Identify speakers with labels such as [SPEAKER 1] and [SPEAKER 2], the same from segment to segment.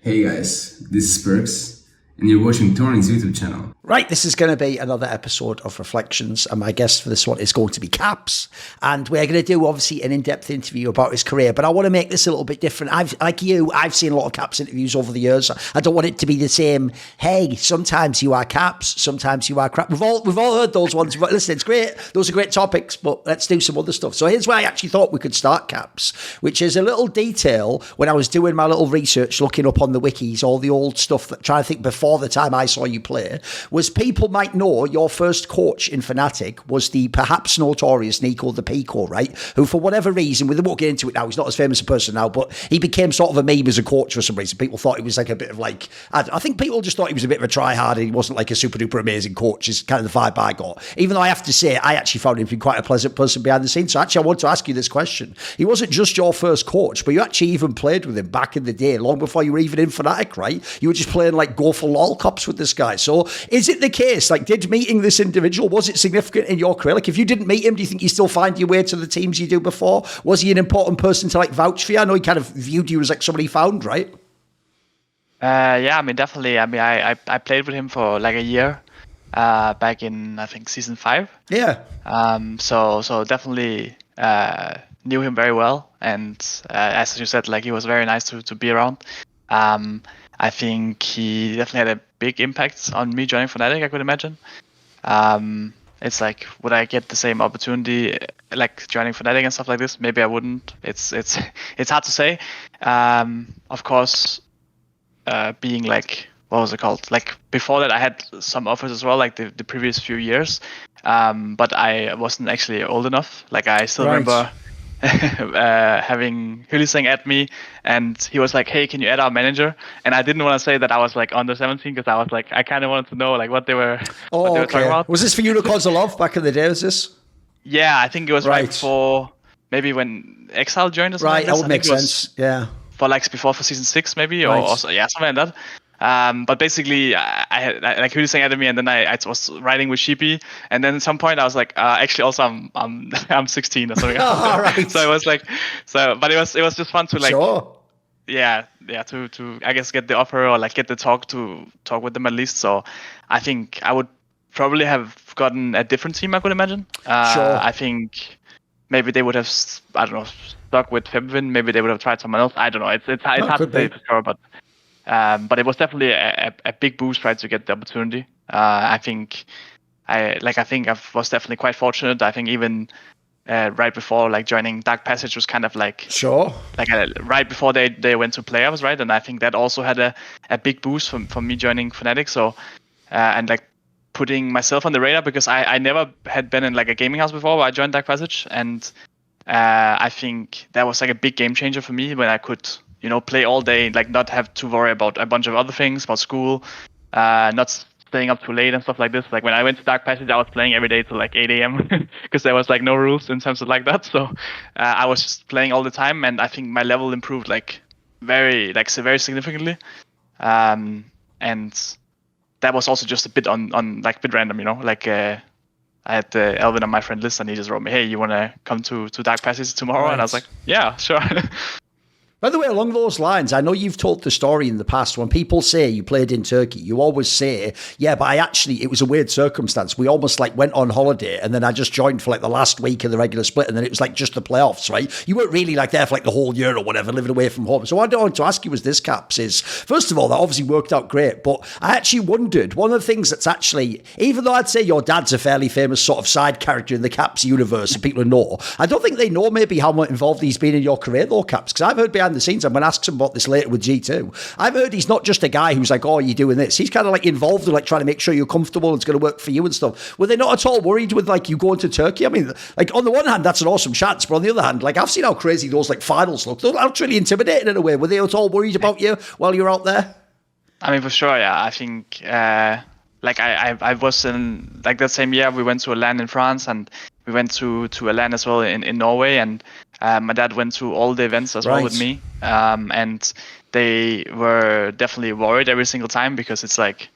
[SPEAKER 1] Hey guys, this is Perkz, and you're watching Thorin's YouTube channel.
[SPEAKER 2] Right, this is going to be another episode of Reflections, and my guest for this one is going to be Caps, and we're going to do, obviously, an in-depth interview about his career, but I want to make this a little bit different. I've seen a lot of Caps interviews over the years. I don't want it to be the same, hey, sometimes you are Caps, sometimes you are crap. We've all heard those ones, but listen, it's great. Those are great topics, but let's do some other stuff. So here's where I actually thought we could start, Caps, which is a little detail when I was doing my little research, looking up on the wikis, all the old stuff, trying to think before the time I saw you play, was people might know your first coach in FNATIC was the perhaps notorious Nicothepico, right? Who, for whatever reason, we won't get into it now, he's not as famous a person now, but he became sort of a meme as a coach for some reason. People thought he was like a bit of like, I think people just thought he was a bit of a try-hard and he wasn't like a super-duper amazing coach, is kind of the vibe I got. Even though I have to say, I actually found him to be quite a pleasant person behind the scenes. So actually, I want to ask you this question. He wasn't just your first coach, but you actually even played with him back in the day, long before you were even in FNATIC, right? You were just playing like go for lol cups with this guy. So is it the case, like, did meeting this individual, was it significant in your career? Like, if you didn't meet him, do you think you still find your way to the teams you do before? Was he an important person to like vouch for you? I know he kind of viewed you as like somebody found, right?
[SPEAKER 3] Yeah, I mean, definitely. I mean, I played with him for like a year back in, I think, season 5.
[SPEAKER 2] Yeah.
[SPEAKER 3] So definitely knew him very well, and as you said, like, he was very nice to be around. I think he definitely had a big impact on me joining FNATIC, I could imagine. It's like, would I get the same opportunity like joining FNATIC and stuff like this? Maybe I wouldn't. It's hard to say. Of course, being like, what was it called? Like, before that, I had some offers as well, like the previous few years. But I wasn't actually old enough. Like, I still remember having Hylissang at me, and he was like, hey, can you add our manager? And I didn't want to say that I was like under 17, because I was like, I kind of wanted to know like what they were talking about.
[SPEAKER 2] Was this for Unicorns of Love back in the day? Was this?
[SPEAKER 3] Yeah, I think it was right before, maybe when Exile joined us.
[SPEAKER 2] Right, that would make sense. Yeah.
[SPEAKER 3] For like for season 6 maybe, or yeah, something like that. But basically, I had like Hylissang added me, and then I was riding with Sheepy, and then at some point I was like, actually, also I'm 16 or something.
[SPEAKER 2] Oh, right.
[SPEAKER 3] So it was like, but it was just fun to like,
[SPEAKER 2] sure.
[SPEAKER 3] yeah, to I guess get the offer, or like get the talk with them at least. So I think I would probably have gotten a different team, I could imagine.
[SPEAKER 2] Sure.
[SPEAKER 3] I think maybe they would have, I don't know, stuck with Febvin. Maybe they would have tried someone else. I don't know. It's hard to say for sure, but it was definitely a big boost, right, to get the opportunity. I think I was definitely quite fortunate. I think even right before like joining Dark Passage was kind of like,
[SPEAKER 2] sure,
[SPEAKER 3] like right before they went to playoffs, right? And I think that also had a big boost for me joining FNATIC. So and like putting myself on the radar, because I never had been in like a gaming house before where I joined Dark Passage, and I think that was like a big game changer for me when I could, you know, play all day, like not have to worry about a bunch of other things, about school, not staying up too late and stuff like this. Like when I went to Dark Passage, I was playing every day till like 8 a.m. because there was like no rules in terms of like that. So I was just playing all the time, and I think my level improved like very significantly. And that was also just a bit on like a bit random, you know, like I had Elvin on my friend list, and he just wrote me, hey, you want to come to Dark Passage tomorrow? Right. And I was like, yeah, sure.
[SPEAKER 2] By the way, along those lines, I know you've told the story in the past. When people say you played in Turkey, you always say, yeah, but it was a weird circumstance. We almost like went on holiday, and then I just joined for like the last week of the regular split, and then it was like just the playoffs, right? You weren't really like there for like the whole year or whatever, living away from home. So what I want to ask you was this, Caps, is, first of all, that obviously worked out great, but I actually wondered, one of the things that's actually, even though I'd say your dad's a fairly famous sort of side character in the Caps universe and people know, I don't think they know maybe how much involved he's been in your career though, Caps, because I've heard behind the scenes, I'm going to ask him about this later with G2. I've heard he's not just a guy who's like, oh, you're doing this. He's kind of like involved in like trying to make sure you're comfortable and it's going to work for you and stuff. Were they not at all worried with like you going to Turkey? I mean, like on the one hand, that's an awesome chance, but on the other hand, like I've seen how crazy those like finals look. Those look really intimidating in a way. Were they at all worried about you while you're out there?
[SPEAKER 3] I mean, for sure, yeah. I think like I was in like that same year we went to a LAN in France, and we went to a LAN as well in Norway, and my dad went to all the events as well with me, and they were definitely worried every single time, because it's like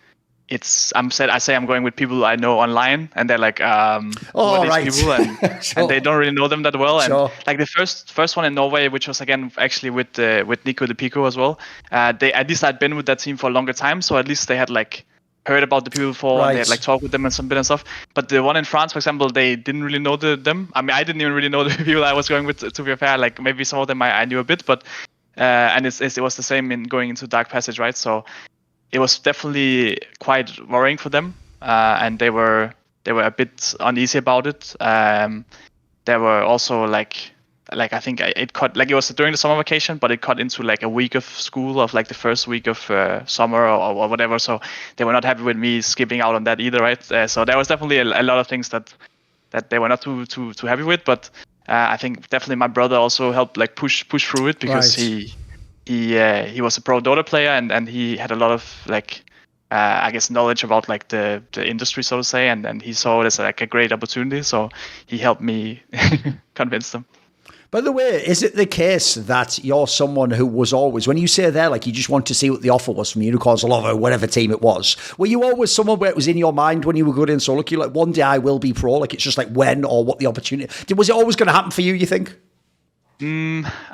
[SPEAKER 3] I say I'm going with people I know online, and they're like, what
[SPEAKER 2] right.
[SPEAKER 3] these people, and,
[SPEAKER 2] Sure.
[SPEAKER 3] and they don't really know them that well.
[SPEAKER 2] Sure.
[SPEAKER 3] And like the first one in Norway, which was again actually with Nicothepico as well. They at least I'd been with that team for a longer time, so at least they had like heard about the people before, and they had like talked with them and some bit and stuff. But the one in France, for example, they didn't really know them. I mean, I didn't even really know the people I was going with. To be fair, like maybe some of them I knew a bit, but and it was the same in going into Dark Passage, right? So it was definitely quite worrying for them, and they were a bit uneasy about it. There were also like I think it cut, like it was during the summer vacation, but it cut into like a week of school of like the first week of summer or whatever. So they were not happy with me skipping out on that either, right? So there was definitely a lot of things that they were not too happy with. But I think definitely my brother also helped like push through it, because he was a pro Dota player, and he had a lot of like I guess knowledge about like the industry, so to say, and he saw it as like a great opportunity. So he helped me convince them.
[SPEAKER 2] By the way, is it the case that you're someone who was always, when you say there, like you just want to see what the offer was from Unicorns or whatever team it was, were you always someone where it was in your mind when you were good in solo queue, like one day I will be pro, like it's just like when or what the opportunity, was it always going to happen for you think?
[SPEAKER 3] I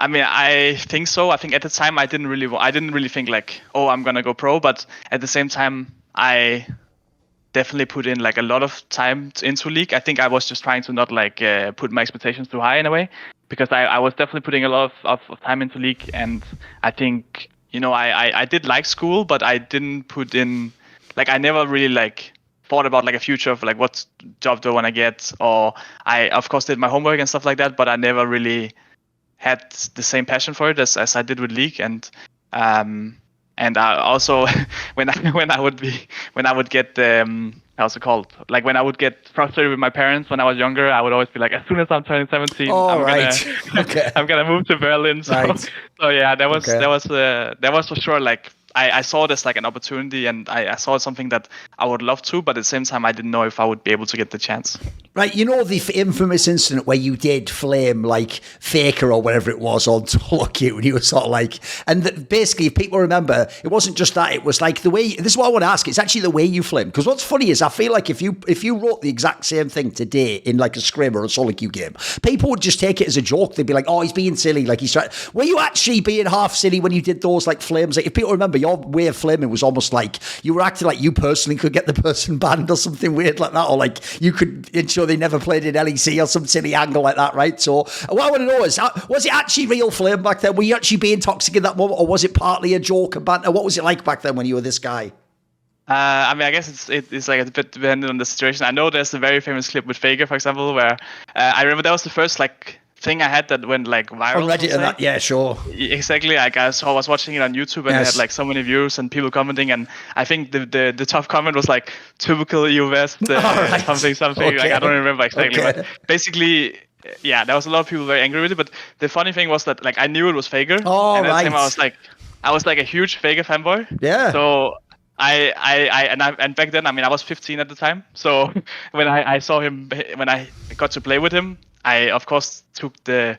[SPEAKER 3] mean, I think so. I think at the time I didn't really think like, oh, I'm gonna go pro, but at the same time I definitely put in like a lot of time into League. I think I was just trying to not like put my expectations too high in a way, because I was definitely putting a lot of time into League, and I think, you know, I did like school, but I didn't put in, like I never really like thought about like a future of like what job do I want to get, or I of course did my homework and stuff like that, but I never really had the same passion for it as I did with League. And I also when I would get how's it called? Like when I would get frustrated with my parents when I was younger, I would always be like, as soon as I'm turning 17, I'm gonna move to Berlin. So yeah, that was for sure. Like I saw it as like an opportunity, and I saw it something that I would love to, but at the same time I didn't know if I would be able to get the chance.
[SPEAKER 2] Right, you know the infamous incident where you did flame like Faker or whatever it was on soloqueue, and you were sort of like, and basically if people remember, it wasn't just that, it was like the way, this is what I want to ask, it's actually the way you flame. Because what's funny is I feel like if you wrote the exact same thing today in like a scrim or a soloqueue game, people would just take it as a joke. They'd be like, oh, he's being silly, like he's trying. Were you actually being half silly when you did those like flames? Like if people remember, your way of flaming was almost like you were acting like you personally could get the person banned or something weird like that, or like you could ensure they never played in LEC or some silly angle like that, right? So what I want to know is, was it actually real flame back then? Were you actually being toxic in that moment, or was it partly a joke and banter? What was it like back then when you were this guy?
[SPEAKER 3] I mean, I guess it's like a bit dependent on the situation. I know there's a very famous clip with Faker, for example, where I remember that was the first like thing I had that went like viral.
[SPEAKER 2] On Reddit and that, yeah, sure.
[SPEAKER 3] Exactly. Like I was watching it on YouTube, and it had like so many views and people commenting, and I think the top comment was like typical EU West something. Okay. Like I don't remember exactly, but basically, yeah, there was a lot of people very angry with it. But the funny thing was that like I knew it was Faker, and at the time I was like a huge Faker fanboy.
[SPEAKER 2] Yeah.
[SPEAKER 3] So and back then, I mean, I was 15 at the time. So when I saw him, when I got to play with him, I of course took the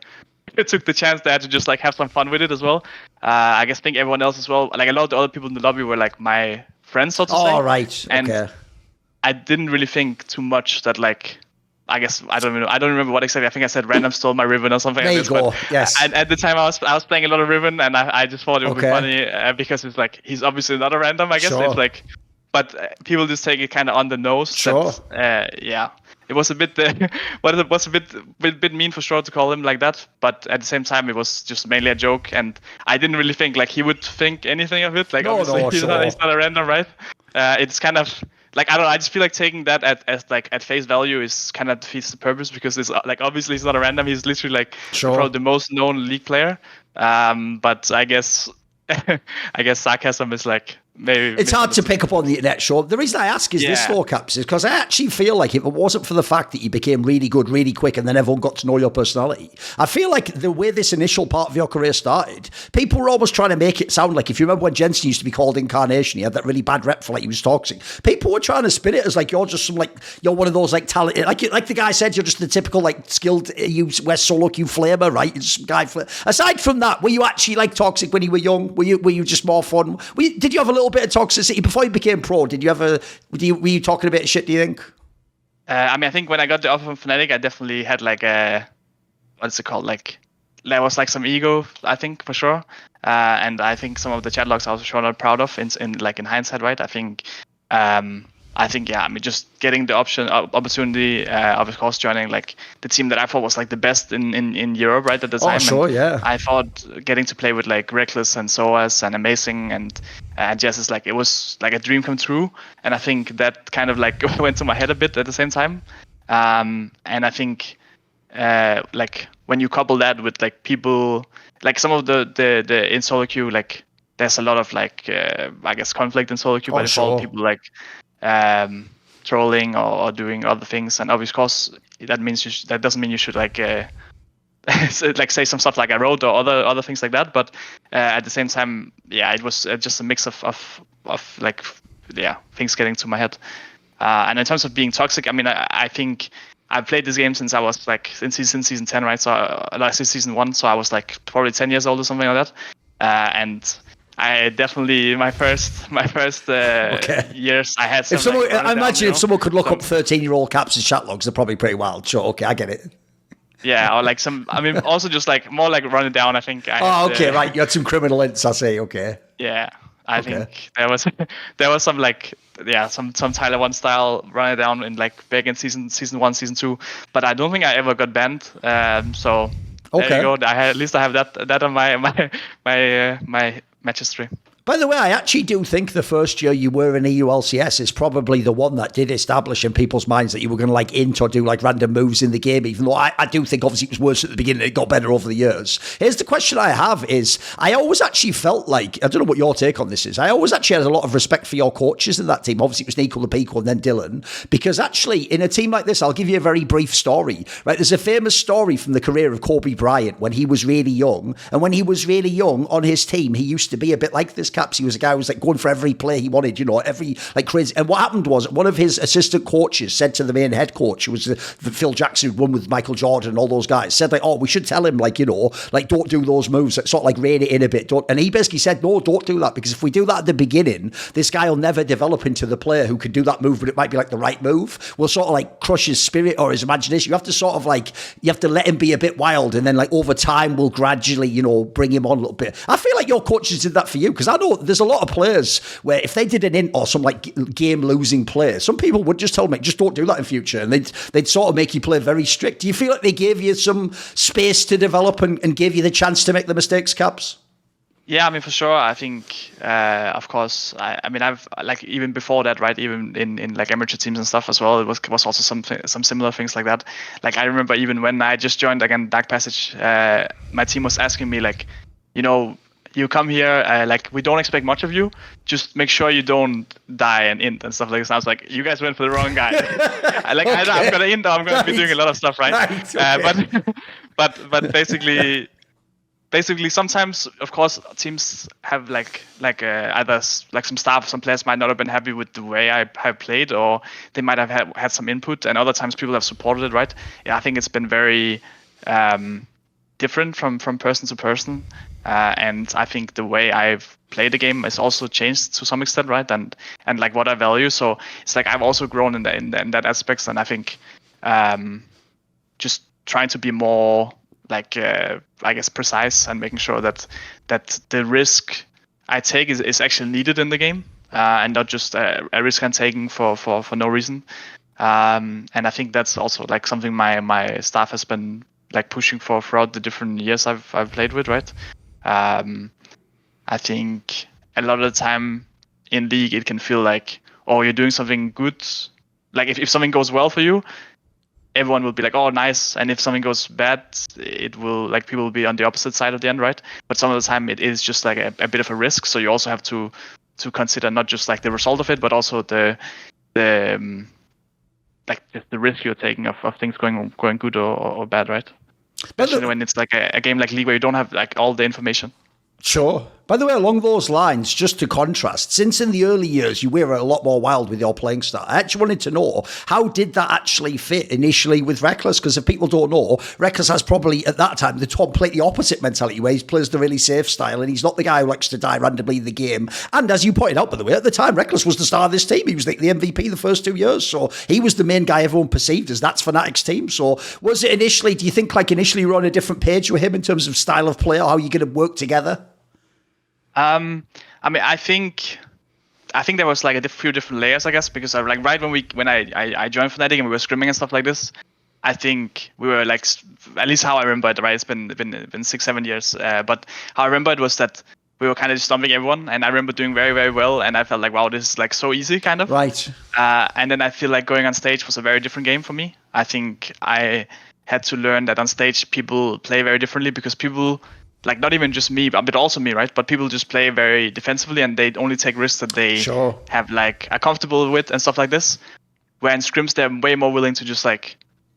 [SPEAKER 3] chance there to just like have some fun with it as well. I guess think everyone else as well. Like a lot of the other people in the lobby were like my friends, so to say.
[SPEAKER 2] Oh, right.
[SPEAKER 3] And
[SPEAKER 2] okay.
[SPEAKER 3] I didn't really think too much that like, I guess I don't remember what exactly. I think I said random stole my Riven or something.
[SPEAKER 2] There
[SPEAKER 3] like this,
[SPEAKER 2] you go.
[SPEAKER 3] But
[SPEAKER 2] yes.
[SPEAKER 3] At the time I was playing a lot of Riven, and I just thought it would be funny because it's like he's obviously not a random. I guess it's like, but people just take it kind of on the nose.
[SPEAKER 2] Sure.
[SPEAKER 3] Yeah. It was a bit, it was a bit mean for sure to call him like that. But at the same time, it was just mainly a joke, and I didn't really think like he would think anything of it. Like obviously he's not a random, right? It's kind of like, I don't know. I just feel like taking that at face value is kind of defeats the purpose, because it's like obviously he's not a random. He's literally like probably the most known League player. But I guess sarcasm is like. Maybe
[SPEAKER 2] it's hard to pick up on the internet, Sean. The reason I ask is this, though, Caps, is because I actually feel like if it wasn't for the fact that you became really good, really quick, and then everyone got to know your personality, I feel like the way this initial part of your career started, people were almost trying to make it sound like, if you remember when Jensen used to be called Incarnation, he had that really bad rep for like he was toxic. People were trying to spin it as like you're just some like, you're one of those like talented, like the guy said, you're just the typical like skilled West soloqueue flamer, right? You're just some guy. Aside from that, were you actually like toxic when you were young? Were you just more fun? Did you have a little little bit of toxicity before you became pro? Did you ever? Were you talking a bit of shit? Do you think?
[SPEAKER 3] I mean, I think when I got the offer from FNATIC, I definitely had like what's it called? Like there was like some ego, I think, for sure. And I think some of the chat logs I was sure not proud of in hindsight, right? Yeah, I mean, just getting the opportunity of course joining like the team that I thought was like the best in Europe, right, at the time.
[SPEAKER 2] Sure, yeah.
[SPEAKER 3] I thought getting to play with like Rekkles and SOAS and Amazing and Jess is like, it was like a dream come true. And I think that kind of like went to my head a bit at the same time. And I think like when you couple that with like people, like some of the in soloqueue, like there's a lot of like I guess conflict in soloqueue by default. People like trolling or doing other things, and of course that means that doesn't mean you should like like say some stuff like I wrote or other things like that. But at the same time, yeah, it was just a mix of like things getting to my head. And in terms of being toxic, I mean, I think I've played this game since I was like since season 10, right? So since season 1, so I was like probably 10 years old or something like that. And I definitely my first years I had some.
[SPEAKER 2] If someone, I imagine if someone could look up 13-year-old Caps' chat logs, they're probably pretty wild. Sure, okay, I get it.
[SPEAKER 3] Yeah, or like some. I mean, also just like more like running down. I think.
[SPEAKER 2] Right. You had some criminal ints. I see. Okay.
[SPEAKER 3] Yeah, I think there was some like some Tyler 1 style running down in like back in season 1, season 2. But I don't think I ever got banned. So there you go. At least I have that on my match history.
[SPEAKER 2] By the way, I actually do think the first year you were in EU LCS is probably the one that did establish in people's minds that you were going to like int or do like random moves in the game, even though I do think obviously it was worse at the beginning. It got better over the years. Here's the question I have is, I always actually felt like, I don't know what your take on this is, I always actually had a lot of respect for your coaches in that team. Obviously it was Nicothepico and then Dylan, because actually in a team like this, I'll give you a very brief story, right? There's a famous story from the career of Kobe Bryant when he was really young. And when he was really young on his team, he used to be a bit like this, Caps. He was a guy who was like going for every play he wanted, every like crazy. And what happened was one of his assistant coaches said to the main head coach, who was the Phil Jackson who'd won with Michael Jordan and all those guys, said like, oh, we should tell him like, like don't do those moves, like, sort of like rein it in a bit. And he basically said, no, don't do that, because if we do that at the beginning, this guy will never develop into the player who can do that move, but it might be like the right move. We'll sort of like crush his spirit or his imagination. You have to sort of like, you have to let him be a bit wild, and then like over time we'll gradually, bring him on a little bit. I feel like your coaches did that for you, because I know there's a lot of players where if they did an int or some like game losing play, some people would just tell them, like, just don't do that in future, and they'd sort of make you play very strict. Do you feel like they gave you some space to develop and gave you the chance to make the mistakes, Caps?
[SPEAKER 3] Yeah, I mean, for sure. I think, of course, I mean, I've like even before that, right? Even in like amateur teams and stuff as well, it was also some similar things like that. Like I remember even when I just joined again Dark Passage, my team was asking me like, you come here, like we don't expect much of you. Just make sure you don't die and int and stuff like this. And I was like, you guys went for the wrong guy. I'm gonna int, or I'm gonna be doing a lot of stuff, right? But basically sometimes, of course, teams have like either like some staff, some players might not have been happy with the way I have played, or they might have had some input, and other times people have supported it, right? Yeah, I think it's been very different from person to person. And I think the way I've played the game has also changed to some extent, right? And like what I value. So it's like I've also grown in that aspect, and I think just trying to be more like I guess precise, and making sure that the risk I take is actually needed in the game, and not just a risk I'm taking for no reason. And I think that's also like something my staff has been like pushing for throughout the different years I've played with, right? I think a lot of the time in League it can feel like, oh, you're doing something good. Like if something goes well for you, everyone will be like, oh, nice. And if something goes bad, it will like people will be on the opposite side at the end, right? But some of the time it is just like a bit of a risk. So you also have to consider not just like the result of it, but also the like just the risk you're taking of things going good or bad, right? Especially when it's like a game like League where you don't have like all the information.
[SPEAKER 2] Sure. By the way, along those lines, just to contrast, since in the early years you were a lot more wild with your playing style, I actually wanted to know, how did that actually fit initially with Rekkles? Because if people don't know, Rekkles has probably, at that time, the completely opposite mentality, where he plays the really safe style, and he's not the guy who likes to die randomly in the game. And as you pointed out, by the way, at the time, Rekkles was the star of this team. He was the MVP the first 2 years, so he was the main guy everyone perceived as that's FNATIC's team. So was it initially, do you think initially you were on a different page with him in terms of style of play, or how you're going to work together?
[SPEAKER 3] I think there was a few different layers, I guess, because right when I joined FNATIC and we were scrimming and stuff like this, I think we were at least how I remember it, right? It's been 6-7 years, but how I remember it was that we were kind of just stomping everyone, and I remember doing very, very well, and I felt like, wow, this is so easy, kind of.
[SPEAKER 2] Right.
[SPEAKER 3] And then I feel like going on stage was a very different game for me. I think I had to learn that on stage people play very differently, because people, not even just me, but also me, right? But people just play very defensively, and they only take risks that they have are comfortable with and stuff like this. Where in scrims they're way more willing to just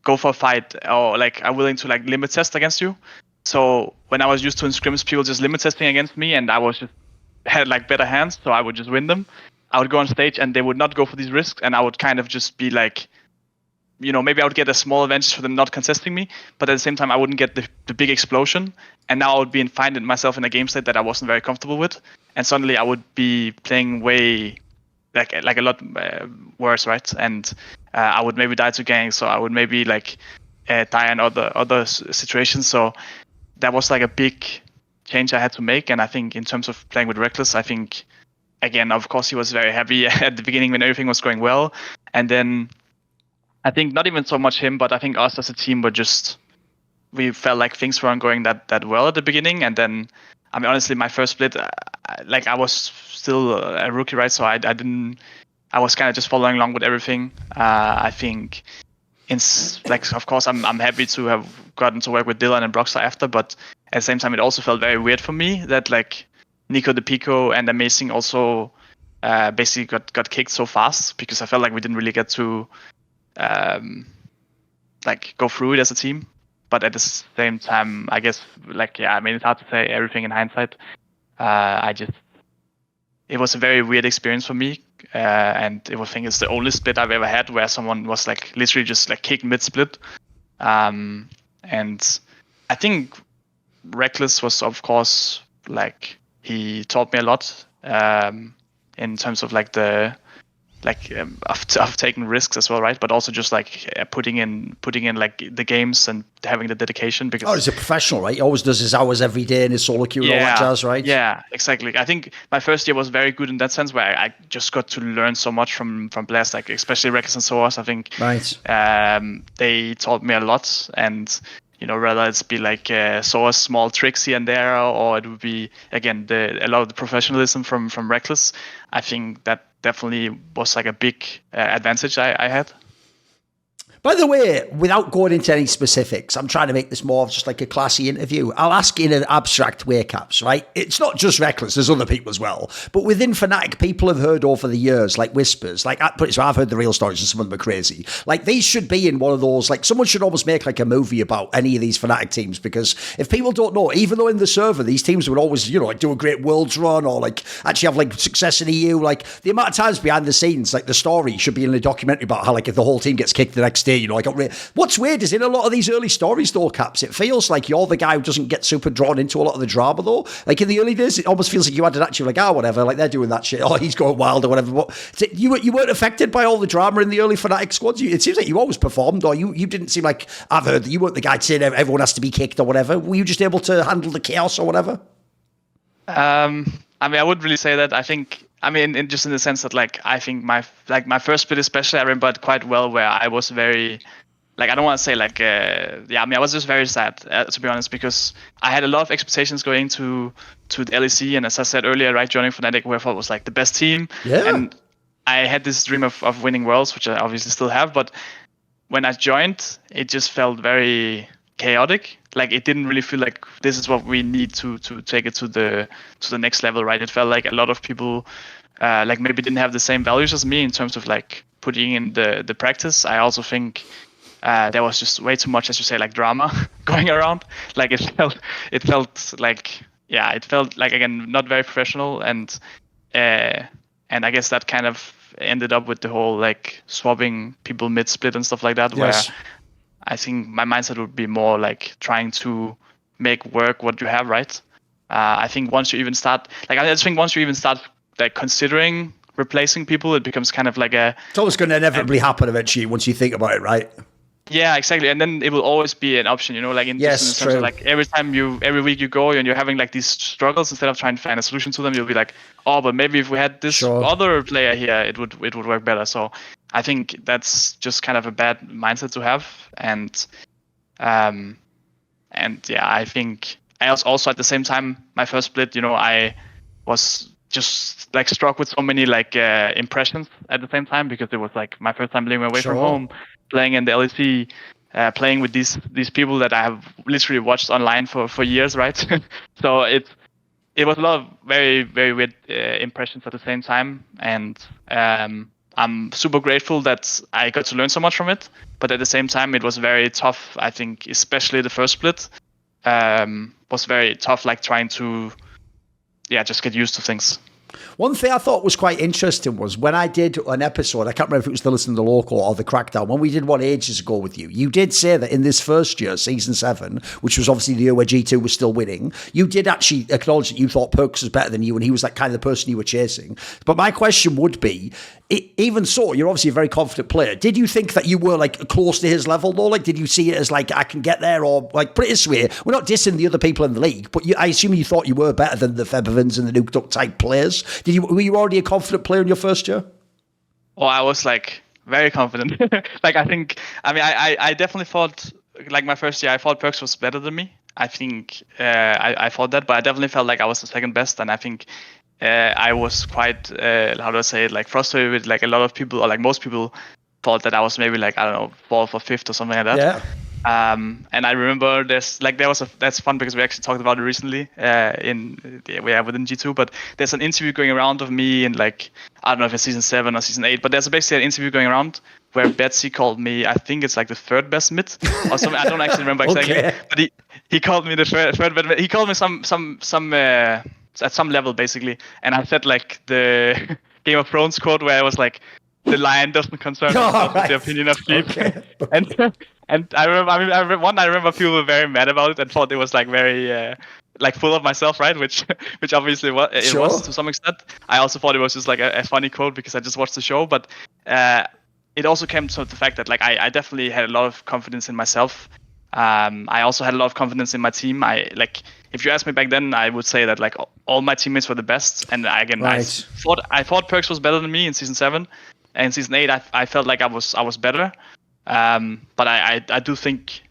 [SPEAKER 3] go for a fight, or are willing to limit test against you. So when I was used to in scrims people just limit testing against me, and I was just had better hands, so I would just win them. I would go on stage and they would not go for these risks, and I would kind of just be maybe I would get a small advantage for them not contesting me, but at the same time I wouldn't get the big explosion, and now I would be finding myself in a game state that I wasn't very comfortable with, and suddenly I would be playing way a lot worse, right? And I would maybe die to ganks, so I would maybe die in other situations. So that was a big change I had to make, and I think in terms of playing with Rekkles, I think again, of course, he was very happy at the beginning when everything was going well, and then I think not even so much him, but I think us as a team we felt like things weren't going that well at the beginning. And then, honestly, my first split, I was still a rookie, right? So I was kind of just following along with everything. I think, of course, I'm happy to have gotten to work with Dylan and Broxah after, but at the same time, it also felt very weird for me that Nicothepico and Amazing also basically got kicked so fast, because I felt like we didn't really get to go through it as a team. But at the same time, I guess it's hard to say everything in hindsight. It was a very weird experience for me, and I think it's the only split I've ever had where someone was literally just kicked mid split. And I think Rekkles was, of course, he taught me a lot in terms of of taking risks as well, right? But also just putting in the games and having the dedication. Because
[SPEAKER 2] he's a professional, right? He always does his hours every day in his soloqueue and all that jazz, right?
[SPEAKER 3] Yeah, exactly. I think my first year was very good in that sense, where I just got to learn so much from players, especially Rekkles and Soas. I think they taught me a lot, and whether it's be Soas small tricks here and there, or it would be again a lot of the professionalism from Rekkles. I think that definitely was a big advantage I had.
[SPEAKER 2] By the way, without going into any specifics, I'm trying to make this more of just a classy interview. I'll ask in an abstract way, Caps, right? It's not just Rekkles, there's other people as well. But within FNATIC, people have heard over the years, whispers, so I've heard the real stories and some of them are crazy. These should be in one of those, someone should almost make a movie about any of these FNATIC teams, because if people don't know, even though in the server, these teams would always, do a great Worlds run, or actually have success in EU, the amount of times behind the scenes, the story should be in a documentary about how, if the whole team gets kicked the next day, what's weird is in a lot of these early stories though, Caps, it feels like you're the guy who doesn't get super drawn into a lot of the drama though. In the early days, it almost feels like you had an actual whatever, they're doing that shit, he's going wild or whatever. But you weren't affected by all the drama in the early FNATIC squads. It seems like you always performed, or you didn't seem like, I've heard that you weren't the guy saying everyone has to be kicked or whatever. Were you just able to handle the chaos or whatever? I
[SPEAKER 3] wouldn't really say that. I think, just in the sense that I think my first split especially, I remember it quite well, where I was very I don't want to say I was just very sad, to be honest, because I had a lot of expectations going to the LEC, and as I said earlier, right, joining FNATIC, where I thought was the best team, and I had this dream of winning Worlds, which I obviously still have, but when I joined, it just felt very chaotic. It didn't really feel like this is what we need to take it to the next level, right? It felt like a lot of people maybe didn't have the same values as me in terms of putting in the practice. I also think there was just way too much, as you say, drama going around. It felt yeah, it felt like, again, not very professional, and I guess that kind of ended up with the whole like swapping people mid split and stuff like that.
[SPEAKER 2] Yes.
[SPEAKER 3] Where I think my mindset would be more like trying to make work what you have, right? I think once you even start, like I just think once you even start like considering replacing people, it becomes kind of like a.
[SPEAKER 2] It's always going to inevitably happen eventually once you think about it, right?
[SPEAKER 3] Yeah, exactly, and then it will always be an option, you know, like in
[SPEAKER 2] Yes,
[SPEAKER 3] terms
[SPEAKER 2] true.
[SPEAKER 3] of like every week you go and you're having like these struggles, instead of trying to find a solution to them, you'll be like, oh, but maybe if we had this
[SPEAKER 2] Sure.
[SPEAKER 3] other player here, it would work better. So I think that's just kind of a bad mindset to have, and yeah, I think I also at the same time, my first split, you know, I was just like struck with so many like impressions at the same time, because it was like my first time living away
[SPEAKER 2] Sure.
[SPEAKER 3] from home, playing in the LEC, playing with these people that I have literally watched online for years, right? So it was a lot of very, very weird impressions at the same time, and I'm super grateful that I got to learn so much from it. But at the same time, it was very tough. I think especially the first split was very tough, like trying to just get used to things.
[SPEAKER 2] One thing I thought was quite interesting was when I did an episode, I can't remember if it was the Listen to the Local or the Crackdown, when we did one ages ago with you, you did say that in this first year, season 7, which was obviously the year where G2 was still winning, you did actually acknowledge that you thought Perkz was better than you and he was that kind of the person you were chasing. But my question would be, even so, you're obviously a very confident player. Did you think that you were like close to his level though? Like, did you see it as like, I can get there, or like, put it this way, we're not dissing the other people in the league, but I assume you thought you were better than the Febervins and the Nuke Duck type players. Were you already a confident player in your first year?
[SPEAKER 3] Well, I was like very confident. Like, I definitely thought, like my first year, I thought Perkz was better than me. I think I thought that, but I definitely felt like I was the second best, and I think I was quite, how do I say it, like frustrated with like a lot of people, or like most people thought that I was maybe like, I don't know, 4th or 5th or something like that.
[SPEAKER 2] Yeah.
[SPEAKER 3] And I remember that's fun because we actually talked about it recently within G2, but there's an interview going around of me in like, I don't know if it's season 7 or season 8, but there's basically an interview going around where Betsy called me, I think it's like the 3rd best mid or something. I don't actually remember exactly,
[SPEAKER 2] Okay.
[SPEAKER 3] but he called me the third best mid. He called me some at some level basically, and I said like the Game of Thrones quote where I was like, the lion doesn't concern himself with the opinion of sheep. Okay. And I remember people were very mad about it and thought it was like very like full of myself, right? Which obviously it was to some extent. I also thought it was just like a funny quote because I just watched the show, but it also came to the fact that like I definitely had a lot of confidence in myself. I also had a lot of confidence in my team. If you asked me back then, I would say that like all my teammates were the best. And again, right. I thought Perkz was better than me in season 7, and in season 8 I felt like I was better. But I do think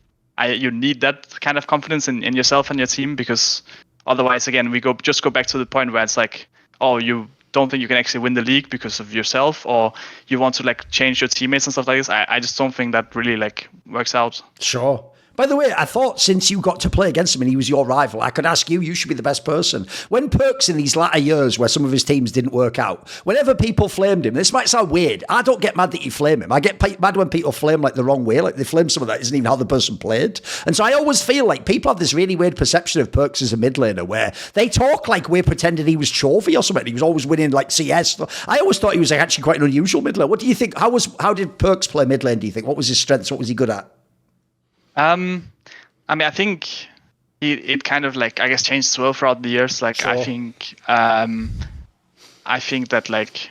[SPEAKER 3] you need that kind of confidence in yourself and your team, because otherwise, again, we go back to the point where it's like, oh, you don't think you can actually win the league because of yourself, or you want to like change your teammates and stuff like this. I just don't think that really like works out.
[SPEAKER 2] Sure. By the way, I thought since you got to play against him and he was your rival, I could ask you should be the best person. When Perkz in these latter years where some of his teams didn't work out, whenever people flamed him, this might sound weird. I don't get mad that you flame him. I get mad when people flame like the wrong way, like they flame someone that isn't even how the person played. And so I always feel like people have this really weird perception of Perkz as a mid laner where they talk like we're pretending he was Chovy or something. He was always winning like CS. I always thought he was like actually quite an unusual mid laner. What do you think? How did Perkz play mid lane, do you think? What was his strengths? What was he good at?
[SPEAKER 3] I think it kind of like, I guess, changed as well throughout the years. Like, sure. I think that like,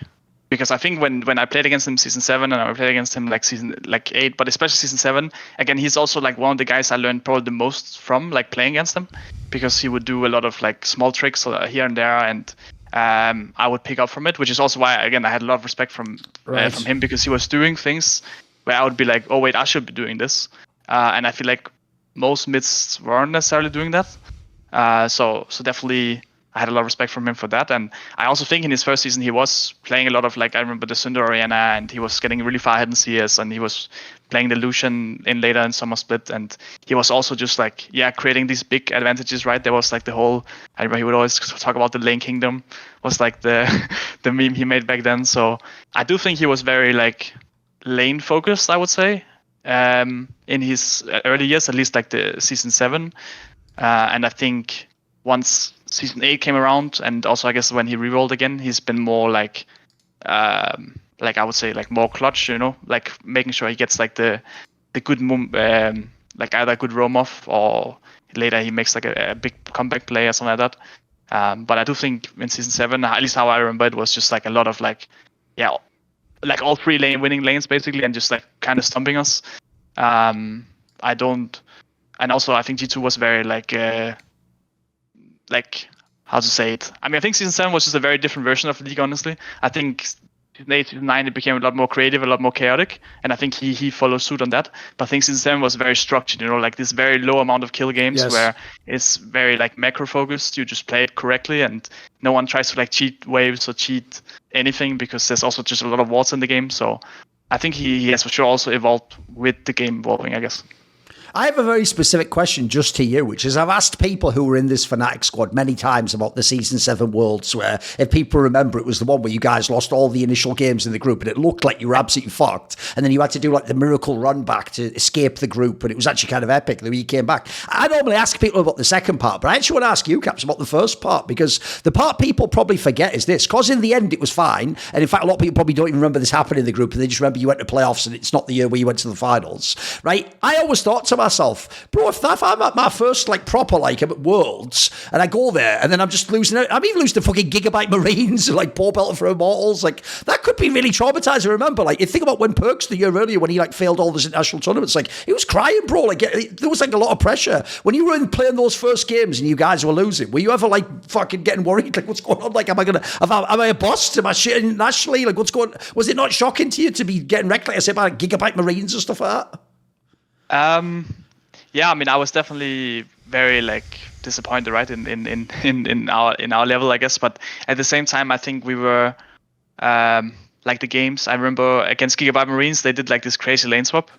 [SPEAKER 3] because I think when I played against him season 7 and I played against him like season like 8, but especially season 7, again, he's also like one of the guys I learned probably the most from, like playing against him, because he would do a lot of like small tricks here and there, and I would pick up from it, which is also why, again, I had a lot of respect from him, because he was doing things where I would be like, oh wait, I should be doing this. And I feel like most mids weren't necessarily doing that. So definitely I had a lot of respect from him for that. And I also think in his first season, he was playing a lot of, like, I remember the Cinder Arena, and he was getting really far ahead in CS, and he was playing the Lucian in later in Summer Split. And he was also just like, creating these big advantages, right? There was like the whole, I remember he would always talk about the Lane Kingdom was like the meme he made back then. So I do think he was very like lane focused, I would say. In his early years, at least like the season 7, and I think once season 8 came around, and also I guess when he re-rolled again, he's been more like I would say like more clutch, like making sure he gets like the good like either a good roam off or later he makes like a big comeback play or something like that. But I do think in season 7, at least how I remember it, was just like a lot of like all 3 winning lanes basically, and just like kind of stumping us. And also I think G2 was very like how to say it. I mean, I think season 7 was just a very different version of the league, honestly. I think season 8, season 9, it became a lot more creative, a lot more chaotic, and I think he follows suit on that. But I think season 7 was very structured, like this very low amount of kill games where it's very like macro focused. You just play it correctly, and no one tries to like cheat waves or cheat anything, because there's also just a lot of wards in the game. So I think he has for sure also evolved with the game evolving, I guess.
[SPEAKER 2] I have a very specific question just to you, which is I've asked people who were in this FNATIC squad many times about the Season 7 Worlds, where if people remember, it was the one where you guys lost all the initial games in the group and it looked like you were absolutely fucked. And then you had to do like the miracle run back to escape the group, and it was actually kind of epic the way you came back. I normally ask people about the second part, but I actually want to ask you, Caps, about the first part, because the part people probably forget is this, because in the end it was fine. And in fact, a lot of people probably don't even remember this happening in the group, and they just remember you went to playoffs and it's not the year where you went to the finals, right? I always thought to myself, bro, if I'm at my first like proper like I'm at Worlds and I go there and then I'm just losing out, I mean losing to fucking Gigabyte Marines and like poor belter for Immortals, like that could be really traumatizing. Remember, like you think about when Perkz the year earlier when he like failed all those international tournaments, like he was crying, bro. Like there was like a lot of pressure when you were playing those first games and you guys were losing. Were you ever like fucking getting worried? Like what's going on? Like am I a bust? Am I shit internationally? Like what's going? Was it not shocking to you to be getting wrecked like I said by Gigabyte Marines and stuff like that?
[SPEAKER 3] Yeah, I mean, I was definitely very like disappointed, right, in our level, I guess. But at the same time, I think we were like the games. I remember against Gigabyte Marines, they did like this crazy lane swap,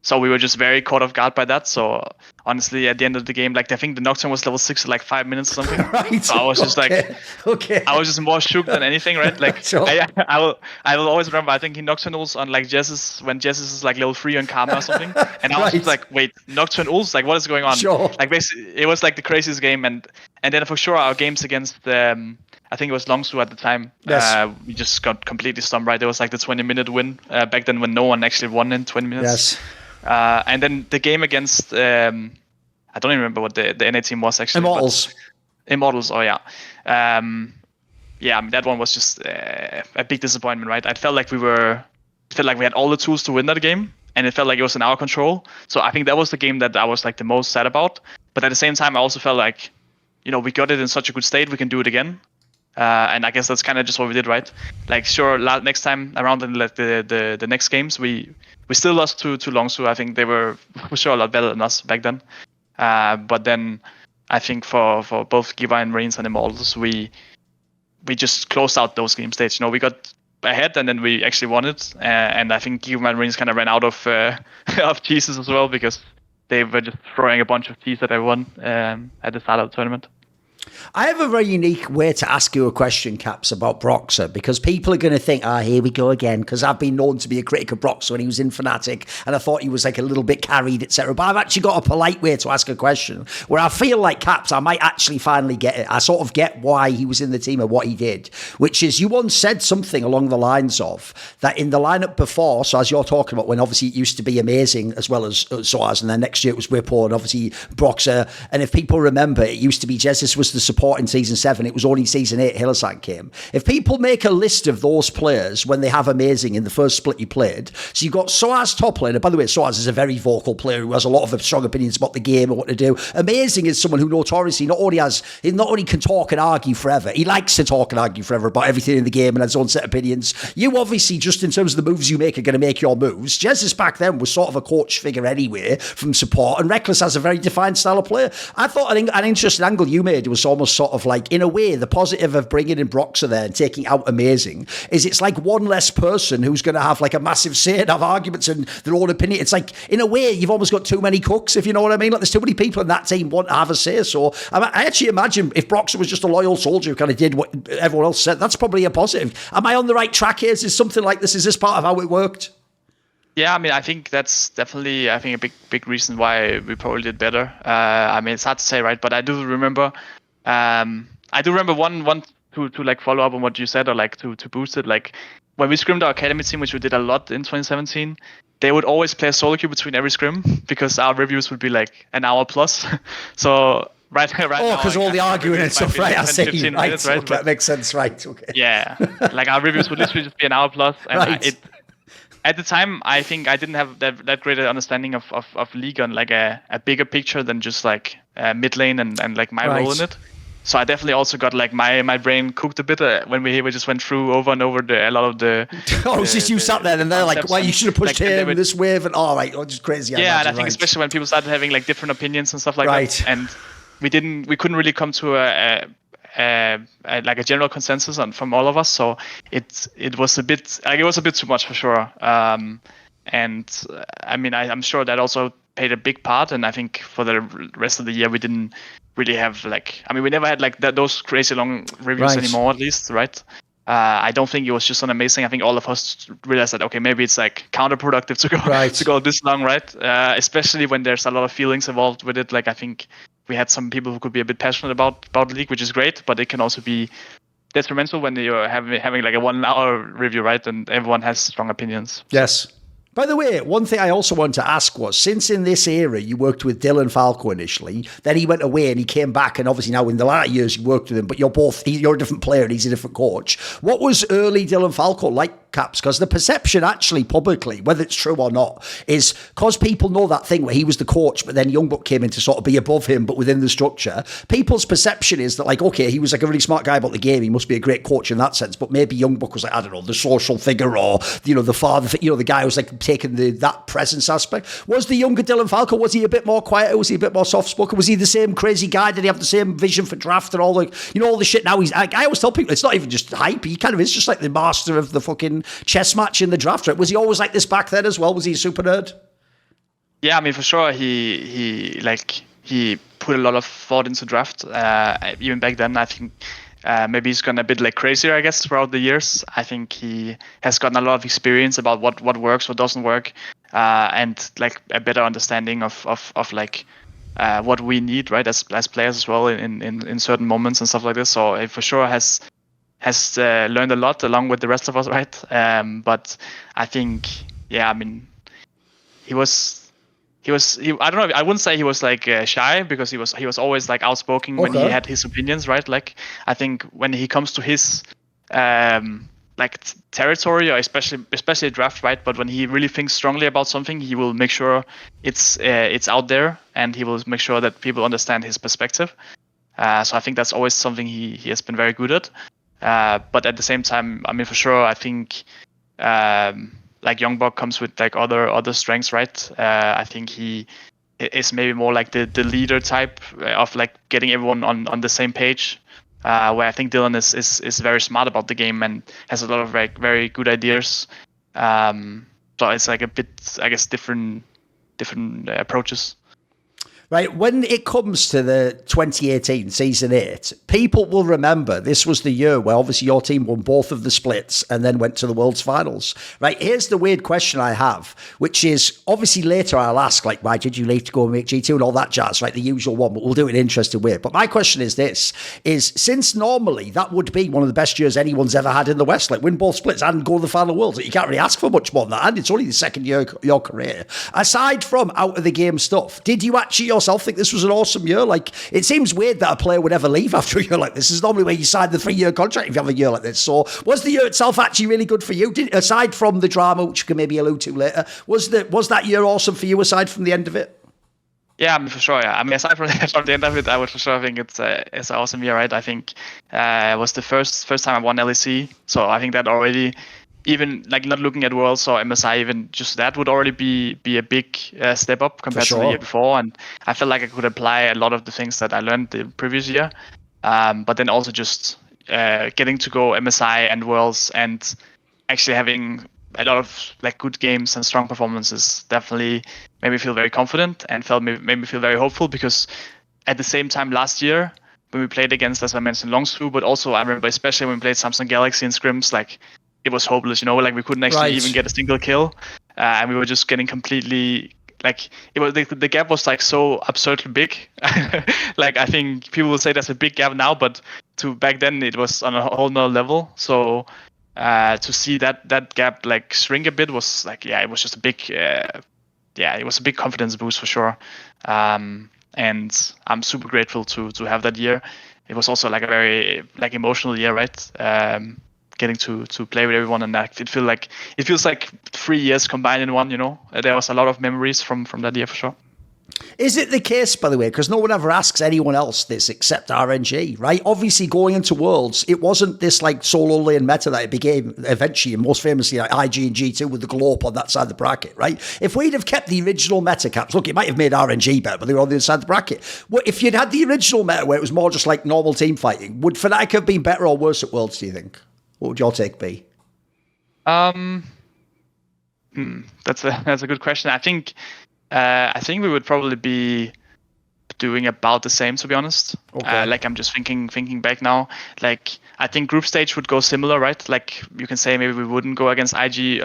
[SPEAKER 3] so we were just very caught off guard by that. So honestly, at the end of the game, like I think the Nocturne was level 6 in like 5 minutes or something.
[SPEAKER 2] Right.
[SPEAKER 3] So I was just I was just more shook than anything, right? Like
[SPEAKER 2] Sure.
[SPEAKER 3] I will always remember. I think he Nocturne ults on like Jessus when Jessus is like level 3 on Karma or something, and I was just like, wait, Nocturne ults? Like what is going on?
[SPEAKER 2] Sure.
[SPEAKER 3] Like basically, it was like the craziest game, and then for sure our games against I think it was Longsu at the time.
[SPEAKER 2] Yes.
[SPEAKER 3] We just got completely stumped, right? It was like the 20-minute win back then when no one actually won in 20 minutes.
[SPEAKER 2] Yes.
[SPEAKER 3] And then the game against I don't even remember what the NA team was actually. Immortals. Oh yeah. Yeah. I mean that one was just a big disappointment, right? I felt like we had all the tools to win that game, and it felt like it was in our control. So I think that was the game that I was like the most sad about. But at the same time, I also felt like, we got it in such a good state, we can do it again. And I guess that's kind of just what we did, right? Like, sure, next time around in like the next games, we still lost to Longsu. I think they were for sure a lot better than us back then. But then I think for both Giva and Marines and Immortals, we just closed out those game states. We got ahead and then we actually won it. And I think Giva and Marines kind of ran out of of cheeses as well, because they were just throwing a bunch of cheese at everyone at the start of the tournament.
[SPEAKER 2] I have a very unique way to ask you a question, Caps, about Broxah, because people are going to think, here we go again, because I've been known to be a critic of Broxah when he was in FNATIC, and I thought he was like a little bit carried, etc. But I've actually got a polite way to ask a question, where I feel like, Caps, I might actually finally get it. I sort of get why he was in the team and what he did, which is you once said something along the lines of that in the lineup before, so as you're talking about when obviously it used to be Amazing as well as Soaz, and then next year it was Whippo and obviously Broxah, and if people remember, it used to be Jessus was the support in season 7. It was only season 8 Hylissang came. If people make a list of those players when they have Amazing in the first split you played, so you've got Soaz top lane, and by the way, Soaz is a very vocal player who has a lot of strong opinions about the game and what to do. Amazing is someone who notoriously not only can talk and argue forever, he likes to talk and argue forever about everything in the game and has his own set of opinions. You obviously, just in terms of the moves you make, are going to make your moves. Jessus back then was sort of a coach figure anyway from support, and Rekkles has a very defined style of player. I thought an interesting angle you made was almost sort of like, in a way, the positive of bringing in Broxah there and taking out Amazing is it's like one less person who's going to have like a massive say and have arguments and their own opinion. It's like, in a way, you've almost got too many cooks, if you know what I mean. Like, there's too many people in that team want to have a say. So I actually imagine if Broxah was just a loyal soldier who kind of did what everyone else said, that's probably a positive. Am I on the right track here? Is something like this? Is this part of how it worked?
[SPEAKER 3] Yeah, I mean, I think that's definitely, a big reason why we probably did better. I mean, it's hard to say, right? But I do remember I do remember one to like follow up on what you said, or like to boost it. Like when we scrimmed our academy team, which we did a lot in 2017, they would always play a solo queue between every scrim because our reviews would be like an hour plus. So right now,
[SPEAKER 2] because all the arguing and stuff, right? I see.
[SPEAKER 3] 15
[SPEAKER 2] Right,
[SPEAKER 3] minutes, right?
[SPEAKER 2] okay, that makes sense, right? Okay.
[SPEAKER 3] Yeah, like our reviews would literally just be an hour plus, and
[SPEAKER 2] Right.
[SPEAKER 3] at the time, I think I didn't have that great understanding of League on like a bigger picture than just like mid lane and like my role in it. So I definitely also got like my brain cooked a bit when we just went through over and over a lot of the.
[SPEAKER 2] It's just you sat there and they're like, "Well, you should have pushed
[SPEAKER 3] like,
[SPEAKER 2] him this wave," and just crazy.
[SPEAKER 3] Yeah, and I think especially when people started having like different opinions and stuff like that, and we couldn't really come to like a general consensus from all of us. So it was a bit too much for sure. And I mean, I'm sure that also played a big part. And I think for the rest of the year, we didn't really have we never had like those crazy long reviews anymore, at least, right? I don't think it was just an amazing. I think all of us realized that okay, maybe it's like counterproductive to go this long, right? Especially when there's a lot of feelings involved with it. Like I think we had some people who could be a bit passionate about the league, which is great, but it can also be detrimental when you're having like a 1 hour review, right? And everyone has strong opinions.
[SPEAKER 2] Yes. By the way, one thing I also wanted to ask was, since in this era you worked with Dylan Falco initially, then he went away and he came back, and obviously now in the latter years you worked with him, but you're a different player and he's a different coach. What was early Dylan Falco like, Caps? Because the perception actually publicly, whether it's true or not, is because people know that thing where he was the coach, but then Youngbuck came in to sort of be above him, but within the structure. People's perception is that like, okay, he was like a really smart guy about the game. He must be a great coach in that sense, but maybe Youngbuck was like, I don't know, the social figure or, the father, the guy who was like taking that presence aspect. Was the younger Dylan Falco, was he a bit more quiet? Was he a bit more soft-spoken? Was he the same crazy guy? Did he have the same vision for draft and all the shit? Now I always tell people, it's not even just hype. He kind of is just like the master of the fucking chess match in the draft, right? Was he always like this back then as well? Was he a super nerd?
[SPEAKER 3] Yeah, I mean, for sure, he put a lot of thought into draft. Even back then, I think maybe he's gone a bit like crazier, I guess, throughout the years. I think he has gotten a lot of experience about what works, what doesn't work, and like a better understanding of like what we need, right, as players as well in certain moments and stuff like this. So he for sure has learned a lot along with the rest of us, right? But I think, yeah, I mean, he was I don't know, I wouldn't say he was like shy, because he was always like outspoken when he had his opinions, right? Like I think when he comes to his like territory, or especially draft, right? But when he really thinks strongly about something, he will make sure it's out there, and he will make sure that people understand his perspective. So I think that's always something he has been very good at. But at the same time, I mean, for sure, I think like Youngbuck comes with like other strengths, right? I think he is maybe more like the leader type of like getting everyone on the same page. Where I think Dylan is very smart about the game and has a lot of very, very good ideas. So it's like a bit, I guess, different approaches.
[SPEAKER 2] Right, when it comes to the 2018 Season 8, people will remember this was the year where obviously your team won both of the splits and then went to the World's Finals. Right, here's the weird question I have, which is, obviously later I'll ask, like, why did you leave to go and make G2 and all that jazz, right, the usual one, but we'll do it in an interesting way. But my question is this, since normally that would be one of the best years anyone's ever had in the West, like win both splits and go to the final Worlds, you can't really ask for much more than that, and it's only the second year of your career. Aside from out of the game stuff, did you actually yourself think this was an awesome year? Like, it seems weird that a player would ever leave after a year like this. This is normally where you sign the 3-year contract if you have a year like this. So was the year itself actually really good for you? Aside from the drama, which we can maybe allude to later, was that year awesome for you aside from the end of it?
[SPEAKER 3] Yeah, I mean, for sure. Yeah, I mean, aside from the end of it, I would for sure think it's an awesome year, right? I think it was the first time I won LEC, so I think that already, even like not looking at Worlds or MSI, even just that would already be a big step up compared to the year before. And I felt like I could apply a lot of the things that I learned the previous year. But then also just getting to go MSI and Worlds and actually having a lot of like good games and strong performances definitely made me feel very confident and made me feel very hopeful, because at the same time last year when we played against, as I mentioned, Longshu, but also I remember especially when we played Samsung Galaxy in scrims, like it was hopeless, like we couldn't actually even get a single kill, and we were just getting completely like it was the gap was like so absurdly big. Like I think people will say that's a big gap now, but to back then it was on a whole nother level. So to see that gap like shrink a bit was like, it was just a big, it was a big confidence boost for sure. And I'm super grateful to have that year. It was also like a very like emotional year, right? Getting to play with everyone, and that it feels like 3 years combined in one. There was a lot of memories from that year for sure.
[SPEAKER 2] Is it the case, by the way, because no one ever asks anyone else this except RNG, right? Obviously, going into Worlds, it wasn't this like solo lane meta that it became eventually, and most famously like IG and G2 with the globe on that side of the bracket, right? If we'd have kept the original meta caps, look, it might have made RNG better, but they were on the other side of the bracket. Well, if you'd had the original meta where it was more just like normal team fighting, would FNATIC have been better or worse at Worlds, do you think? What would your take be?
[SPEAKER 3] That's a good question. I think we would probably be doing about the same, to be honest.
[SPEAKER 2] Okay.
[SPEAKER 3] Like I'm just thinking back now. Like I think group stage would go similar, right? Like you can say maybe we wouldn't go against IG,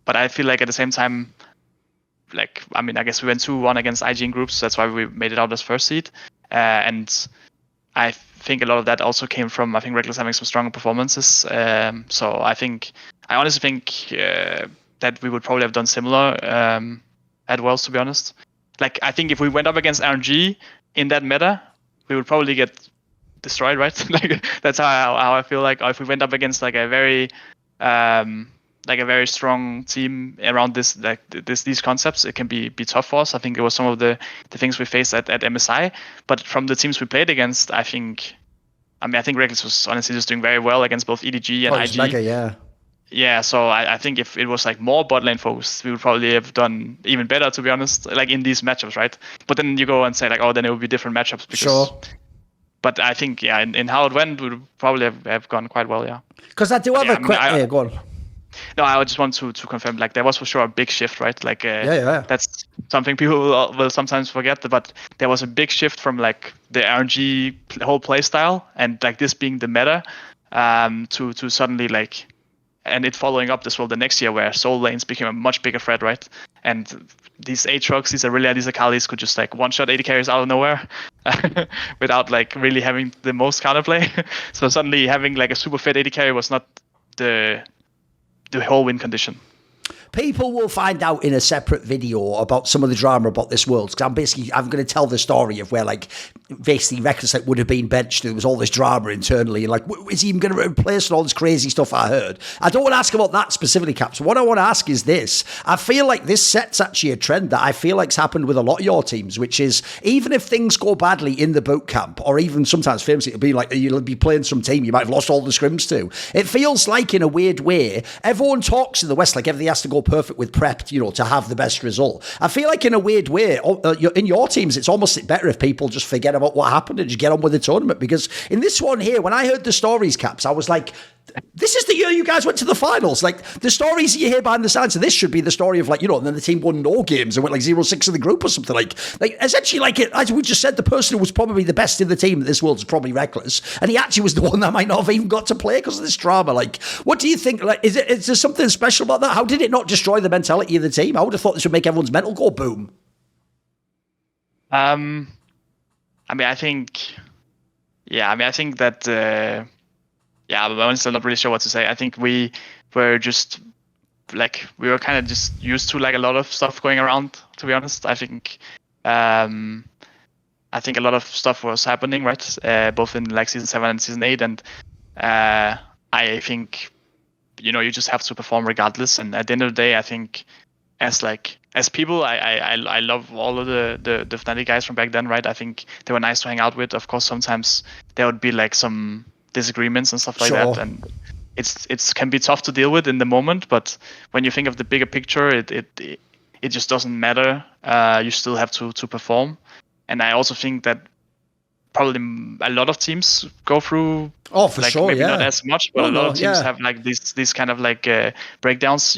[SPEAKER 3] but I feel like at the same time, like I guess we went 2-1 against IG in groups. So that's why we made it out as first seed. And I think a lot of that also came from Rekkles having some stronger performances. So I honestly think that we would probably have done similar at Worlds, to be honest. Like I think if we went up against RNG in that meta, we would probably get destroyed, right? Like that's how I feel like. Or if we went up against like a very strong team around these concepts, it can be tough for us. I think it was some of the things we faced at MSI. But from the teams we played against, I think Rekkles was honestly just doing very well against both EDG and IG.
[SPEAKER 2] Mega, yeah.
[SPEAKER 3] Yeah, so I think if it was like more bot lane focused, we would probably have done even better, to be honest, like in these matchups, right? But then you go and say like, oh, then it would be different matchups. Because,
[SPEAKER 2] sure.
[SPEAKER 3] But I think, in how it went, we would probably have gone quite well, yeah.
[SPEAKER 2] Because I do have a question. Go on.
[SPEAKER 3] No, I just want to confirm, like there was for sure a big shift, right? Like that's something people will sometimes forget, but there was a big shift from like the RNG whole play style and like this being the meta to suddenly like, and it following up this well the next year where soul lanes became a much bigger threat, right? And these Aatrox, these Aurelia, these Akalis could just like one-shot AD carries out of nowhere without like really having the most counterplay. So suddenly having like a super fit AD carry was not the whole win condition.
[SPEAKER 2] People will find out in a separate video about some of the drama about this world, because I'm going to tell the story of where like basically Rekkles like would have been benched. There was all this drama internally, and like is he even going to replace all this crazy stuff I heard? I don't want to ask about that specifically, Caps. What I want to ask is this: I feel like this sets actually a trend that I feel like's happened with a lot of your teams, which is even if things go badly in the boot camp, or even sometimes famously it'll be like you'll be playing some team you might have lost all the scrims to. It feels like in a weird way everyone talks in the West like everything has to go perfect with prep, to have the best result. I feel like in a weird way, in your teams, it's almost better if people just forget about what happened and just get on with the tournament. Because in this one here, when I heard the stories, Caps, I was like, this is the year you guys went to the finals. Like the stories you hear behind the scenes, so this should be the story of like, and then the team won no games and went like 0-6 in the group or something like essentially like it, as we just said, the person who was probably the best in the team at this world is probably Rekkles. And he actually was the one that might not have even got to play because of this drama. Like, what do you think? Like, is there something special about that? How did it not destroy the mentality of the team? I would have thought this would make everyone's mental go boom.
[SPEAKER 3] I think that, I'm honestly not really sure what to say. I think we were just like, we were kind of just used to like a lot of stuff going around, to be honest. I think a lot of stuff was happening, right? Both in like season 7 and season 8. And I think, you just have to perform regardless. And at the end of the day, I think as people, I love all of the FNATIC guys from back then, right? I think they were nice to hang out with. Of course, sometimes there would be like some disagreements and stuff like that, and it's can be tough to deal with in the moment. But when you think of the bigger picture, it just doesn't matter. You still have to perform, and I also think that probably a lot of teams go through.
[SPEAKER 2] Oh, for
[SPEAKER 3] like,
[SPEAKER 2] sure,
[SPEAKER 3] maybe
[SPEAKER 2] yeah.
[SPEAKER 3] not as much, but a lot of teams have like these kind of like breakdowns.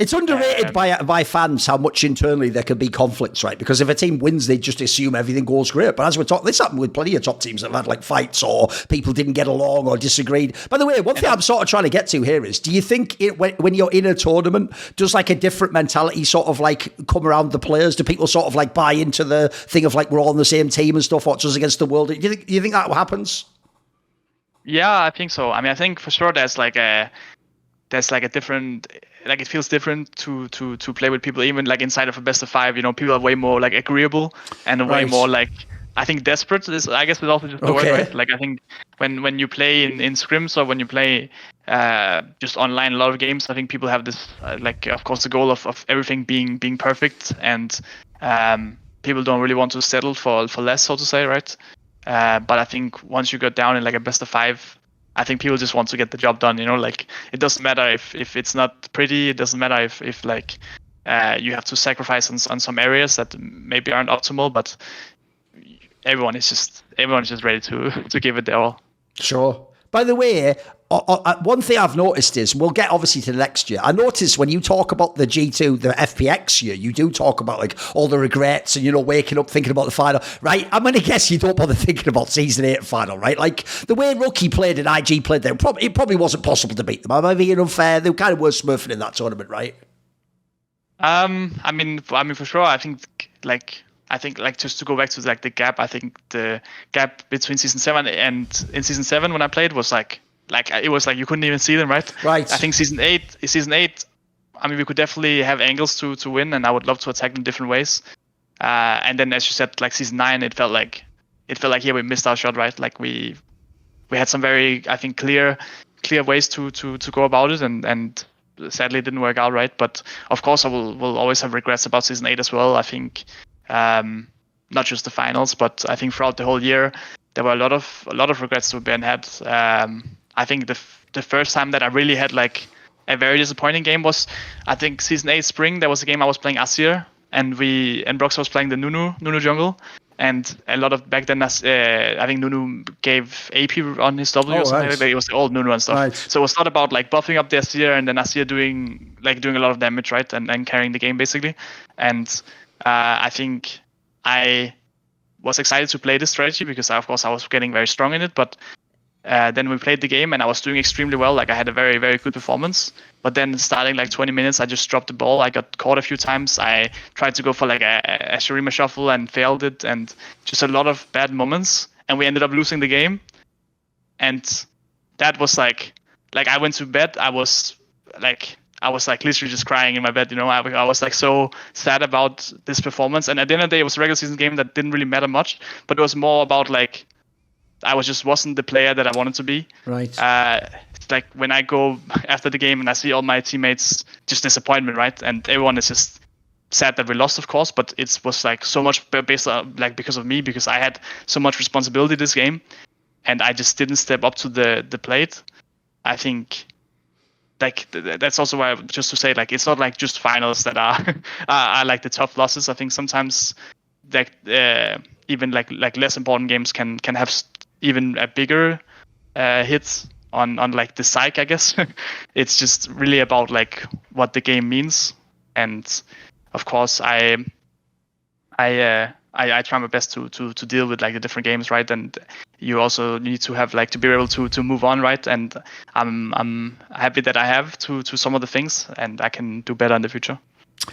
[SPEAKER 2] It's underrated by fans how much internally there can be conflicts, right? Because if a team wins, they just assume everything goes great. But as we're talking, this happened with plenty of top teams that have had like fights or people didn't get along or disagreed. By the way, one thing I'm sort of trying to get to here is, do you think when you're in a tournament, does like a different mentality sort of like come around the players? Do people sort of like buy into the thing of like we're all on the same team and stuff, or it's us against the world? Do you think that happens?
[SPEAKER 3] Yeah, I think so. I mean, I think for sure there's like a different, like it feels different to play with people, even like inside of a best of five. You know, people are way more like agreeable and way more like, I think desperate is, I guess, is also just the word, right? Like I think when you play in scrims or when you play just online a lot of games, I think people have this like, of course, the goal of everything being perfect, and people don't really want to settle for less, so to say, right? But I think once you get down in like a best of five, I think people just want to get the job done. You know, like it doesn't matter if it's not pretty. It doesn't matter if like you have to sacrifice on some areas that maybe aren't optimal. But everyone is just ready to give it their all.
[SPEAKER 2] Sure. By the way, one thing I've noticed is, we'll get obviously to next year. I noticed when you talk about the G2, the FPX year, you do talk about like all the regrets and, you know, waking up thinking about the final, right? I'm going to guess you don't bother thinking about season 8 final, right? Like the way Rookie played and IG played there, it probably wasn't possible to beat them. Am I being unfair? They kind of were smurfing in that tournament, right?
[SPEAKER 3] I mean, for sure. I think just to go back to like the gap, I think the gap between season 7 and in season 7 when I played was like it was like you couldn't even see them, right?
[SPEAKER 2] Right.
[SPEAKER 3] I think season 8, I mean, we could definitely have angles to win, and I would love to attack them different ways. And then, as you said, like season 9, it felt like here we missed our shot, right? Like we had some very, I think, clear ways to go about it, and sadly it didn't work out, right? But of course, I will always have regrets about season 8 as well. I think not just the finals, but I think throughout the whole year there were a lot of regrets to be had. I think the first time that I really had like a very disappointing game was, I think, season 8 spring. There was a game I was playing Asir, and Broxah was playing the Nunu jungle, and a lot of back then I think Nunu gave AP on his W or something like that. It was the old Nunu and stuff. Right. So it was not about like buffing up the Asir and then Asir doing a lot of damage, right, and carrying the game basically. And I think I was excited to play this strategy because, of course, I was getting very strong in it. But then we played the game and I was doing extremely well. Like I had a very, very good performance. But then starting like 20 minutes, I just dropped the ball. I got caught a few times. I tried to go for like a Shurima shuffle and failed it, and just a lot of bad moments. And we ended up losing the game. And that was like I went to bed. I was like literally just crying in my bed, you know. I was like so sad about this performance. And at the end of the day, it was a regular season game that didn't really matter much, but it was more about like I wasn't the player that I wanted to be.
[SPEAKER 2] Right.
[SPEAKER 3] It's like when I go after the game and I see all my teammates, just disappointment, right? And everyone is just sad that we lost, of course, but it was like so much based on, like, because of me, because I had so much responsibility this game, and I just didn't step up to the plate. I think. Like that's also why, just to say, like it's not like just finals that are like the tough losses. I think sometimes like even like less important games can have even a bigger hit on like the psyche, I guess. It's just really about like what the game means, and of course I try my best to deal with like the different games, right? And you also need to have like to be able to move on, right? And I'm happy that I have to some of the things, and I can do better in the future.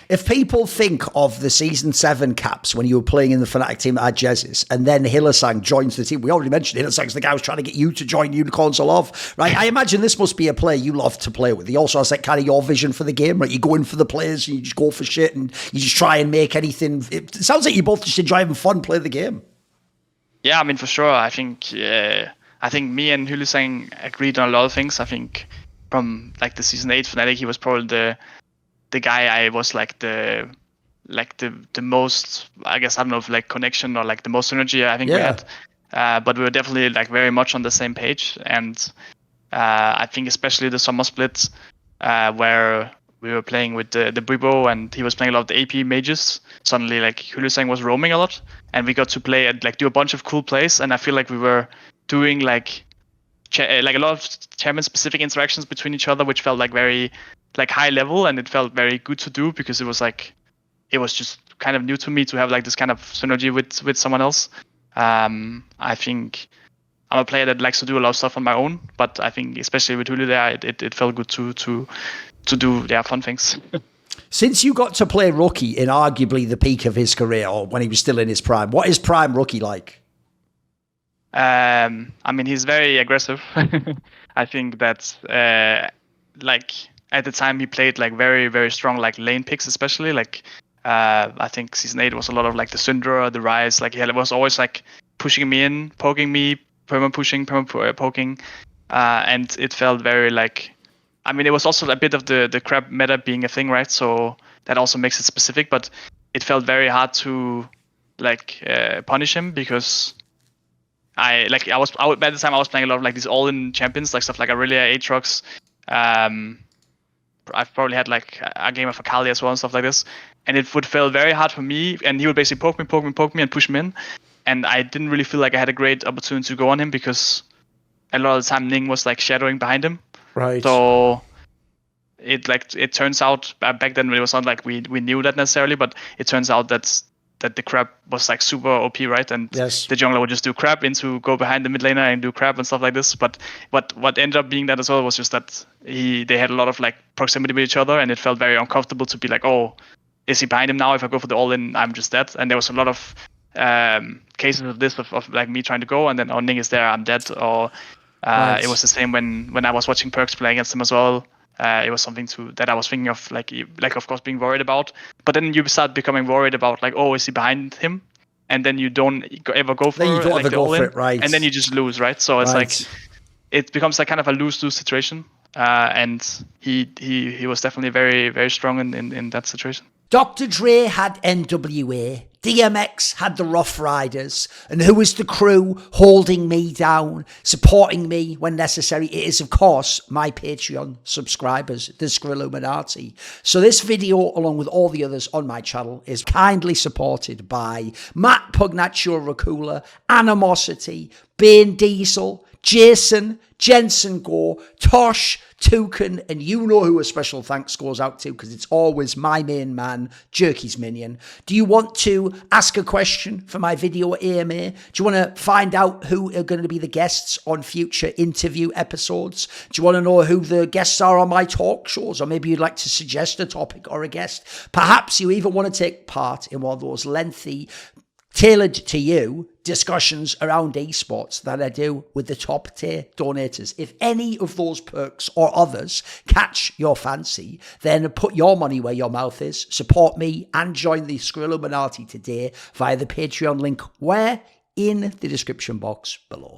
[SPEAKER 2] If people think of the season 7 caps when you were playing in the FNATIC team at Jezus, and then Hylissang joins the team, we already mentioned Hylissang's the guy who's trying to get you to join Unicorns of Love, right? I imagine this must be a player you love to play with. He also has like kind of your vision for the game, right? You go in for the players and you just go for shit and you just try and make anything. It sounds like you both just enjoy having fun playing the game.
[SPEAKER 3] Yeah, I mean, for sure. I think me and Hylissang agreed on a lot of things. I think from like the season 8 FNATIC, he was probably the guy I was like the most, I guess, I don't know if like connection or like the most synergy I think we had. But we were definitely like very much on the same page. And I think especially the summer split where we were playing with the Bibo and he was playing a lot of the AP mages. Suddenly like Hylissang was roaming a lot and we got to play and like do a bunch of cool plays. And I feel like we were doing like a lot of champion specific interactions between each other, which felt like very like high level, and it felt very good to do because it was just kind of new to me to have like this kind of synergy with someone else. I think I'm a player that likes to do a lot of stuff on my own, but I think especially with Hyli there, it felt good to do fun things.
[SPEAKER 2] Since you got to play Rookie in arguably the peak of his career, or when he was still in his prime, what is prime Rookie like?
[SPEAKER 3] I mean, he's very aggressive. I think that like at the time he played like very, very strong like lane picks, especially like I think season 8 was a lot of like the Syndra, the Rise. Like he was always like pushing me in, poking me, perma pushing, perma poking, and it felt very like. I mean, it was also a bit of the crab meta being a thing, right? So that also makes it specific, but it felt very hard to like punish him because at the time I was playing a lot of like these all-in champions, like stuff like Aurelia, Aatrox. I've probably had like a game of Akali as well and stuff like this, and it would feel very hard for me. And he would basically poke me, and push me in, and I didn't really feel like I had a great opportunity to go on him because a lot of the time Ning was like shadowing behind him.
[SPEAKER 2] Right.
[SPEAKER 3] So it turns out back then it was not like we knew that necessarily, but it turns out that the crab was like super OP, right? And
[SPEAKER 2] Yes.
[SPEAKER 3] the jungler would just do crab into go behind the mid laner and do crab and stuff like this. But what ended up being that as well was just that they had a lot of like proximity with each other, and it felt very uncomfortable to be like, oh, is he behind him now? If I go for the all in, I'm just dead. And there was a lot of cases of this of like me trying to go and then oh, Ning is there, I'm dead. Or
[SPEAKER 2] Right.
[SPEAKER 3] it was the same when I was watching Perkz play against him as well. It was something that I was thinking of, like of course being worried about. But then you start becoming worried about like, oh, is he behind him? And then you don't ever go for
[SPEAKER 2] Then you don't
[SPEAKER 3] like
[SPEAKER 2] ever
[SPEAKER 3] the
[SPEAKER 2] go
[SPEAKER 3] all
[SPEAKER 2] for
[SPEAKER 3] in,
[SPEAKER 2] it, right?
[SPEAKER 3] and then you just lose, right? So it's
[SPEAKER 2] Right.
[SPEAKER 3] like it becomes like kind of a lose-lose situation. And he was definitely very, very strong in that situation.
[SPEAKER 2] Dr. Dre had NWA, DMX had the Rough Riders, and who is the crew holding me down, supporting me when necessary? It is, of course, my Patreon subscribers, the Skrilluminati. So this video, along with all the others on my channel, is kindly supported by Matt Pugnaccio Racula, Animosity, Bane Diesel, Jason, Jensen Gore, Tosh, Toucan, and you know who a special thanks goes out to because it's always my main man, Jerky's Minion. Do you want to ask a question for my video AMA? Do you want to find out who are going to be the guests on future interview episodes? Do you want to know who the guests are on my talk shows? Or maybe you'd like to suggest a topic or a guest? Perhaps you even want to take part in one of those lengthy, tailored to you discussions around esports that I do with the top tier donators. If any of those perks or others catch your fancy, then put your money where your mouth is, support me, and join the Skrilluminati today via the Patreon link where in the description box below.